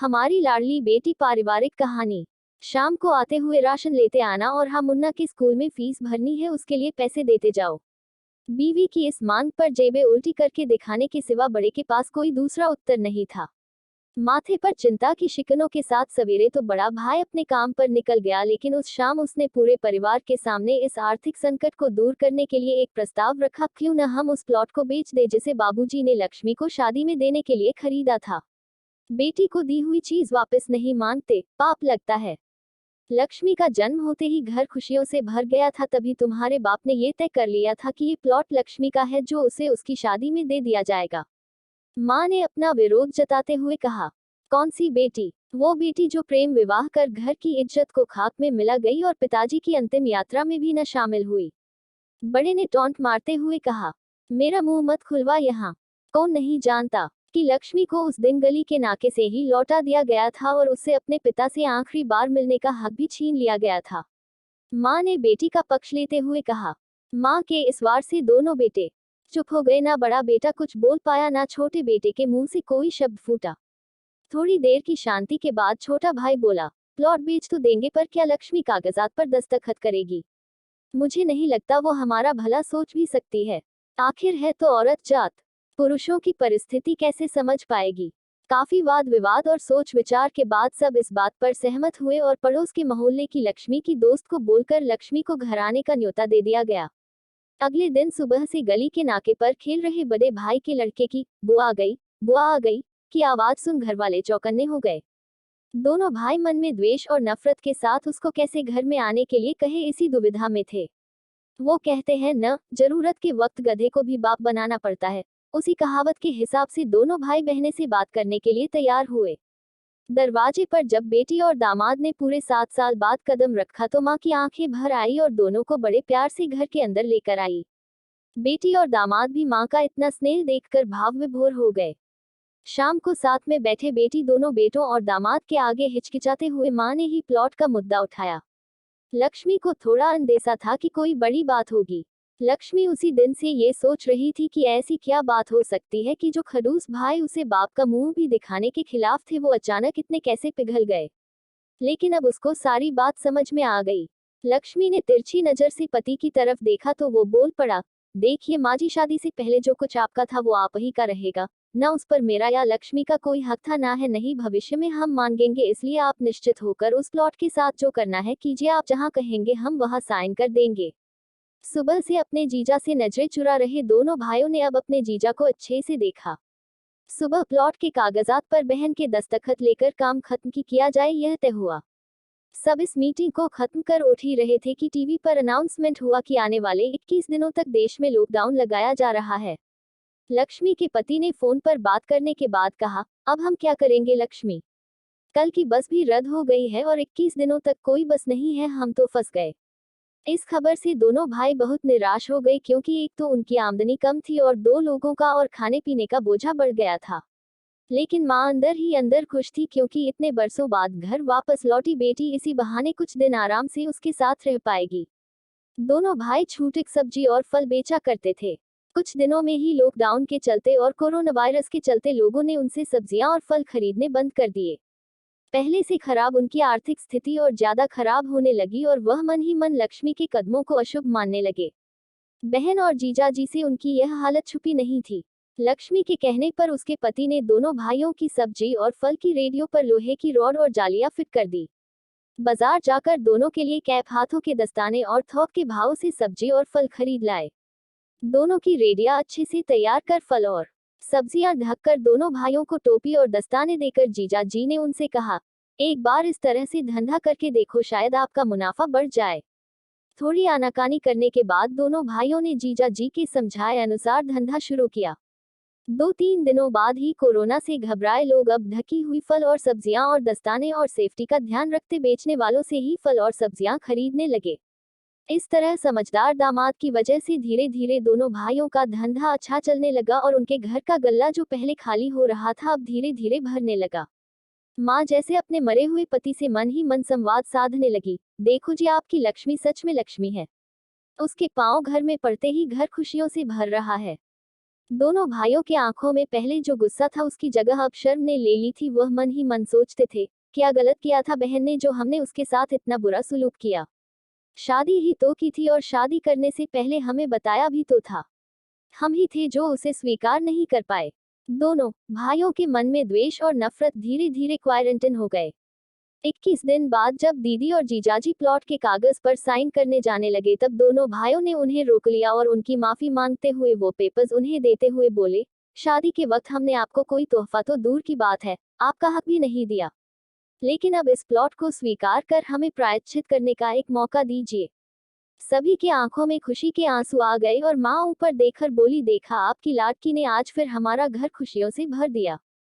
हमारी लाडली बेटी पारिवारिक कहानी। शाम को आते हुए राशन लेते आना और हाँ मुन्ना के स्कूल में फीस भरनी है, उसके लिए पैसे देते जाओ। बीवी की इस मांग पर जेबें उल्टी करके दिखाने के सिवा बड़े के पास कोई दूसरा उत्तर नहीं था। माथे पर चिंता की शिकनों के साथ सवेरे तो बड़ा भाई अपने काम पर निकल गया, लेकिन उस शाम उसने पूरे परिवार के सामने इस आर्थिक संकट को दूर करने के लिए एक प्रस्ताव रखा। क्यों न हम उस प्लॉट को बेच दे जिसे बाबूजी ने लक्ष्मी को शादी में देने के लिए खरीदा था। बेटी को दी हुई चीज वापस नहीं मांगते, पाप लगता है। लक्ष्मी का जन्म होते ही घर खुशियों से भर गया था, तभी तुम्हारे बाप ने ये तय कर लिया था कि ये प्लॉट लक्ष्मी का है, जो उसे उसकी शादी में दे दिया जाएगा। माँ ने अपना विरोध जताते हुए कहा। कौन सी बेटी? वो बेटी जो प्रेम विवाह कर घर की इज्जत को खाक में मिला गई और पिताजी की अंतिम यात्रा में भी न शामिल हुई। बड़े ने टॉन्ट मारते हुए कहा। मेरा मुंह मत खुलवा यहाँ। कौन नहीं जानता कि लक्ष्मी को उस दिन गली के नाके से ही लौटा दिया गया था और उससे अपने पिता से आखिरी बार मिलने का हक भी छीन लिया गया था। माँ ने बेटी का पक्ष लेते हुए कहा। माँ के इस वार से दोनों बेटे चुप हो गए। ना बड़ा बेटा कुछ बोल पाया, ना छोटे बेटे के मुंह से कोई शब्द फूटा। थोड़ी देर की शांति के बाद छोटा भाई बोला, प्लॉट बेच तो देंगे, पर क्या लक्ष्मी कागजात पर दस्तखत करेगी? मुझे नहीं लगता वो हमारा भला सोच भी सकती है। आखिर है तो औरत जात, पुरुषों की परिस्थिति कैसे समझ पाएगी? काफी वाद विवाद और सोच विचार के बाद सब इस बात पर सहमत हुए और पड़ोस के मोहल्ले की लक्ष्मी की दोस्त को बोलकर लक्ष्मी को घर आने का न्योता दे दिया गया। अगले दिन सुबह से गली के नाके पर खेल रहे बड़े भाई के लड़के की बुआ आ गई की आवाज सुन घर वाले चौकन्ने हो गए। दोनों भाई मन में द्वेष और नफरत के साथ उसको कैसे घर में आने के लिए कहे, इसी दुविधा में थे। वो कहते हैं न, जरूरत के वक्त गधे को भी बाप बनाना पड़ता है। उसी कहावत के हिसाब से दोनों भाई बहनें से बात करने के लिए तैयार हुए। दरवाजे पर जब बेटी और दामाद ने पूरे 7 साल बाद कदम रखा तो माँ की आंखें भर आई और दोनों को बड़े प्यार से घर के अंदर लेकर आई। बेटी और दामाद भी माँ का इतना स्नेह देखकर भाव विभोर हो गए। शाम को साथ में बैठे बेटी दोनों बेटों और दामाद के आगे हिचकिचाते हुए माँ ने ही प्लॉट का मुद्दा उठाया। लक्ष्मी को थोड़ा अंदेशा था कि कोई बड़ी बात होगी। लक्ष्मी उसी दिन से ये सोच रही थी कि ऐसी क्या बात हो सकती है कि जो खड़ूस भाई उसे बाप का मुंह भी दिखाने के खिलाफ थे, वो अचानक इतने कैसे पिघल गए। लेकिन अब उसको सारी बात समझ में आ गई। लक्ष्मी ने तिरछी नजर से पति की तरफ देखा तो वो बोल पड़ा, देखिए माँ जी, शादी से पहले जो कुछ आपका था वो आप ही का रहेगा। न उस पर मेरा या लक्ष्मी का कोई हक था, ना है, नहीं भविष्य में हम मांगेंगे। इसलिए आप निश्चित होकर उस प्लॉट के साथ जो करना है कीजिए। आप जहाँ कहेंगे हम वहाँ साइन कर देंगे। सुबह से अपने जीजा से नजरें चुरा रहे दोनों भाइयों ने अब अपने जीजा को अच्छे से देखा। सुबह प्लॉट के कागजात पर बहन के दस्तखत लेकर काम खत्म किया जाए, यह तय हुआ। सब इस मीटिंग को खत्म कर उठ ही रहे थे कि टीवी पर अनाउंसमेंट हुआ कि आने वाले 21 दिनों तक देश में लॉकडाउन लगाया जा रहा है। लक्ष्मी के पति ने फोन पर बात करने के बाद कहा, अब हम क्या करेंगे लक्ष्मी? कल की बस भी रद्द हो गई है और 21 दिनों तक कोई बस नहीं है, हम तो फंस गए। इस खबर से दोनों भाई बहुत निराश हो गए, क्योंकि एक तो उनकी आमदनी कम थी और 2 लोगों का और खाने पीने का बोझा बढ़ गया था। लेकिन माँ अंदर ही अंदर खुश थी, क्योंकि इतने बरसों बाद घर वापस लौटी बेटी इसी बहाने कुछ दिन आराम से उसके साथ रह पाएगी। दोनों भाई छूटिक सब्जी और फल बेचा करते थे। कुछ दिनों में ही लॉकडाउन के चलते और कोरोना वायरस के चलते लोगों ने उनसे सब्जियां और फल खरीदने बंद कर दिए। पहले से खराब उनकी आर्थिक स्थिति और ज्यादा खराब होने लगी और वह मन ही मन लक्ष्मी के कदमों को अशुभ मानने लगे। बहन और जीजाजी से उनकी यह हालत छुपी नहीं थी। लक्ष्मी के कहने पर उसके पति ने दोनों भाइयों की सब्जी और फल की रेडियो पर लोहे की रॉड और जालियां फिट कर दी। बाजार जाकर दोनों के लिए कैप, हाथों के दस्ताने और थोक के भाव से सब्जी और फल खरीद लाए। दोनों की रेडिया अच्छे से तैयार कर फल और सब्जियां ढककर दोनों भाइयों को टोपी और दस्ताने देकर जीजा जी ने उनसे कहा, एक बार इस तरह से धंधा करके देखो, शायद आपका मुनाफा बढ़ जाए। थोड़ी आनाकानी करने के बाद दोनों भाइयों ने जीजा जी के समझाए अनुसार धंधा शुरू किया। 2-3 दिनों बाद ही कोरोना से घबराए लोग अब ढकी हुई फल और सब्जियां और दस्ताने और सेफ्टी का ध्यान रखते बेचने वालों से ही फल और सब्जियां खरीदने लगे। इस तरह समझदार दामाद की वजह से धीरे धीरे दोनों भाइयों का धंधा अच्छा चलने लगा और उनके घर का गल्ला जो पहले खाली हो रहा था अब धीरे धीरे भरने लगा। माँ जैसे अपने मरे हुए पति से मन ही मन संवाद साधने लगी, देखो जी, आपकी लक्ष्मी सच में लक्ष्मी है। उसके पांव घर में पड़ते ही घर खुशियों से भर रहा है। दोनों भाइयों के आंखों में पहले जो गुस्सा था उसकी जगह अब शर्म ने ले ली थी। वह मन ही मन सोचते थे, क्या गलत किया था बहन ने जो हमने उसके साथ इतना बुरा सलूक किया। शादी ही तो की थी और शादी करने से पहले हमें बताया भी तो था। हम ही थे जो उसे स्वीकार नहीं कर पाए। दोनों भाइयों के मन में द्वेष और नफरत धीरे धीरे क्वारंटाइन हो गए। 21 दिन बाद जब दीदी और जीजाजी प्लॉट के कागज पर साइन करने जाने लगे तब दोनों भाइयों ने उन्हें रोक लिया और उनकी माफी मांगते हुए वो पेपर्स उन्हें देते हुए बोले, शादी के वक्त हमने आपको कोई तोहफा तो दूर की बात है, आपका हक भी नहीं दिया। लेकिन अब इस प्लॉट को स्वीकार कर हमें प्रायश्चित करने का एक मौका दीजिए। सभी की आंखों में खुशी के आंसू आ गए और माँ ऊपर देखकर बोली, देखा आपकी लाडकी ने आज फिर हमारा घर खुशियों से भर दिया।